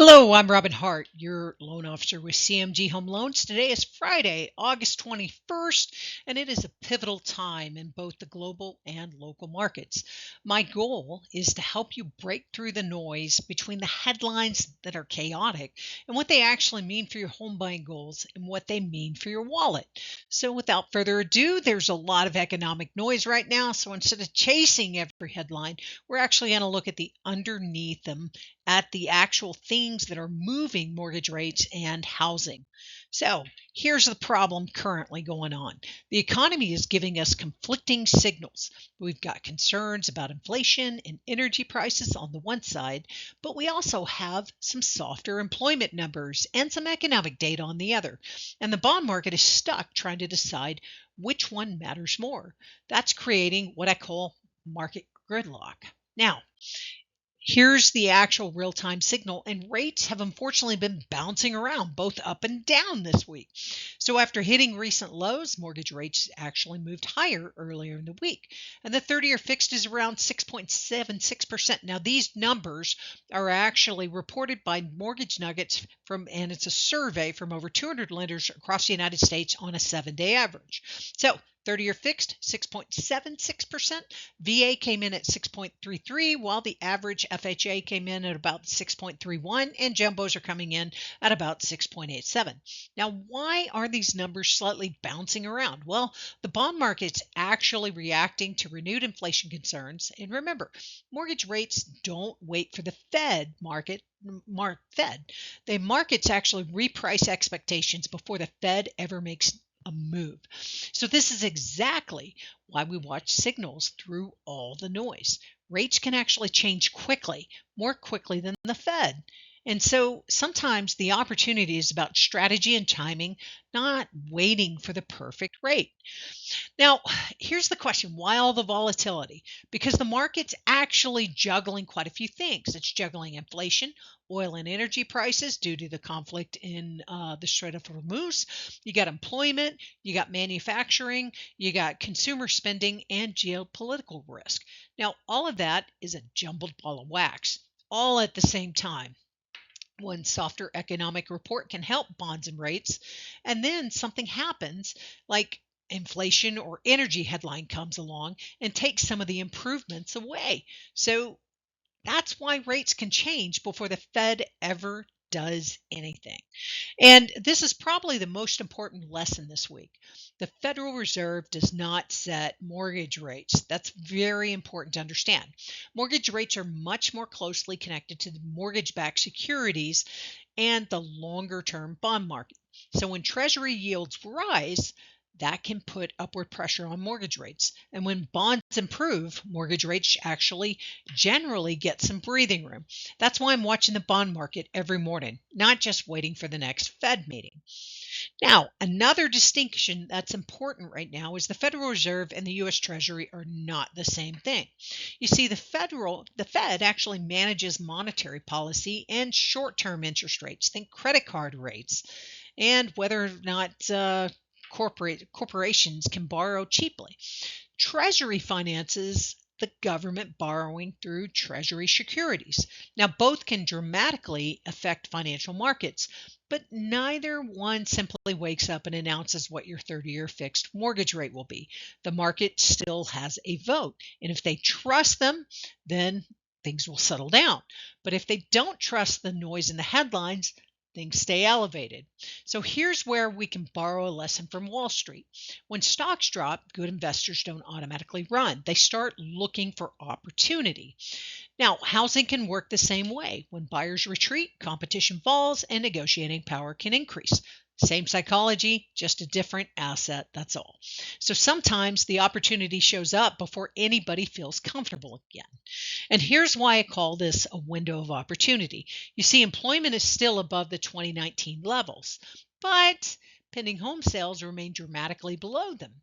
Hello, I'm Robin Hart, your loan officer with CMG Home Loans. Today is Friday, August 21st, and it is a pivotal time in both the global and local markets. My goal is to help you break through the noise between the headlines that are chaotic and what they actually mean for your home buying goals and what they mean for your wallet. So, without further ado, there's a lot of economic noise right now. So, instead of chasing every headline, we're actually going to look at the underneath them at the actual things that are moving mortgage rates and housing. So, here's the problem currently going on. The economy is giving us conflicting signals. We've got concerns about inflation and energy prices on the one side, but we also have some softer employment numbers and some economic data on the other. And the bond market is stuck trying to decide which one matters more. That's creating what I call market gridlock. Now, here's the actual real time signal, and rates have unfortunately been bouncing around both up and down this week. So, after hitting recent lows, mortgage rates actually moved higher earlier in the week, and the 30-year fixed is around 6.76%. Now, these numbers are actually reported by Mortgage Nuggets and it's a survey from over 200 lenders across the United States on a 7-day average. So, 30-year fixed 6.76%. VA came in at 6.33, while the average FHA came in at about 6.31, and jumbos are coming in at about 6.87. Now, why are these numbers slightly bouncing around? Well, the bond market's actually reacting to renewed inflation concerns. And remember, mortgage rates don't wait for the Fed market. The markets actually reprice expectations before the Fed ever makes a move. So, this is exactly why we watch signals through all the noise. Rates can actually change quickly, more quickly than the Fed. And so sometimes the opportunity is about strategy and timing, not waiting for the perfect rate. Now, here's the question: why all the volatility? Because the market's actually juggling quite a few things. It's juggling inflation, oil and energy prices due to the conflict in the Strait of Hormuz. You got employment, you got manufacturing, you got consumer spending, and geopolitical risk. Now, all of that is a jumbled ball of wax, all at the same time. One softer economic report can help bonds and rates, and then something happens like inflation or energy headline comes along and takes some of the improvements away. So that's why rates can change before the Fed ever does anything. And this is probably the most important lesson this week. The Federal Reserve does not set mortgage rates. That's very important to understand. Mortgage rates are much more closely connected to the mortgage backed securities and the longer term bond market. So when Treasury yields rise, that can put upward pressure on mortgage rates. And when bonds improve, mortgage rates actually generally get some breathing room. That's why I'm watching the bond market every morning, not just waiting for the next Fed meeting. Now, another distinction that's important right now is the Federal Reserve and the US Treasury are not the same thing. You see, the Fed actually manages monetary policy and short-term interest rates, think credit card rates, and whether or not corporations can borrow cheaply. Treasury finances the government borrowing through Treasury securities. Now, both can dramatically affect financial markets, but neither one simply wakes up and announces what your 30-year fixed mortgage rate will be. The market still has a vote, and if they trust them, then things will settle down. But if they don't trust the noise in the headlines, things stay elevated. So here's where we can borrow a lesson from Wall Street. When stocks drop, good investors don't automatically run. They start looking for opportunity. Now, housing can work the same way. When buyers retreat, competition falls and negotiating power can increase. Same psychology, just a different asset, that's all. So sometimes the opportunity shows up before anybody feels comfortable again. And here's why I call this a window of opportunity. You see, employment is still above the 2019 levels, but pending home sales remain dramatically below them.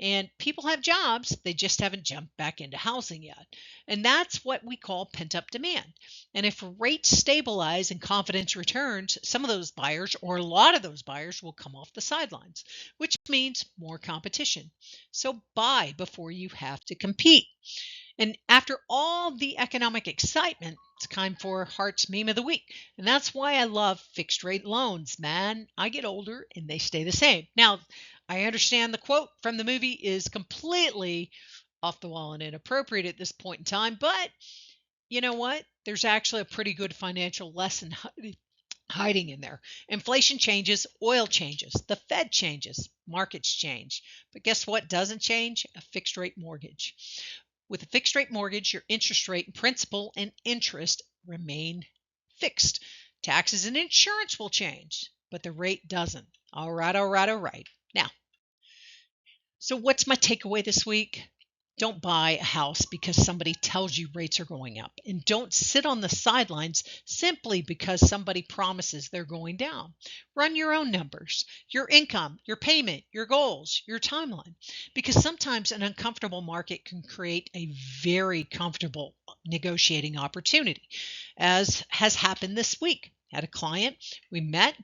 And people have jobs, they just haven't jumped back into housing yet. And that's what we call pent up demand. And if rates stabilize and confidence returns, some of those buyers, or a lot of those buyers, will come off the sidelines, which means more competition. So buy before you have to compete. And after all the economic excitement, It's time for Heart's Meme of the Week. And that's why I love fixed rate loans, man. I get older and they stay the same. Now, I understand the quote from the movie is completely off the wall and inappropriate at this point in time, but you know what? There's actually a pretty good financial lesson hiding in there. Inflation changes, oil changes, the Fed changes, markets change. But guess what doesn't change? A fixed rate mortgage. With a fixed rate mortgage, your interest rate, principal, and interest remain fixed. Taxes and insurance will change, but the rate doesn't. All right, all right, all right. Now, so what's my takeaway this week? Don't buy a house because somebody tells you rates are going up. And don't sit on the sidelines simply because somebody promises they're going down. Run your own numbers, your income, your payment, your goals, your timeline. Because sometimes an uncomfortable market can create a very comfortable negotiating opportunity, as has happened this week. Had a client, we met,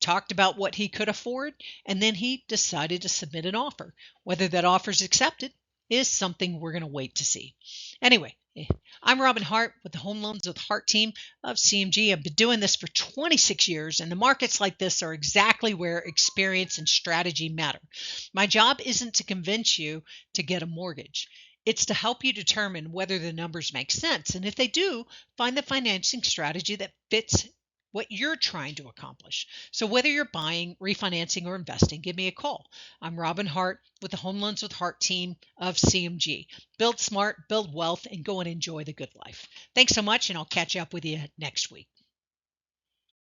talked about what he could afford, and then he decided to submit an offer. Whether that offer is accepted is something we're going to wait to see. Anyway, I'm Robin Hart with the Home Loans with Hart team of CMG. I've been doing this for 26 years, and the markets like this are exactly where experience and strategy matter. My job isn't to convince you to get a mortgage. It's to help you determine whether the numbers make sense, and if they do, find the financing strategy that fits what you're trying to accomplish. So whether you're buying, refinancing, or investing, give me a call. I'm Robin Hart with the Home Loans with Hart team of CMG. Build smart, build wealth, and go and enjoy the good life. Thanks so much, and I'll catch up with you next week.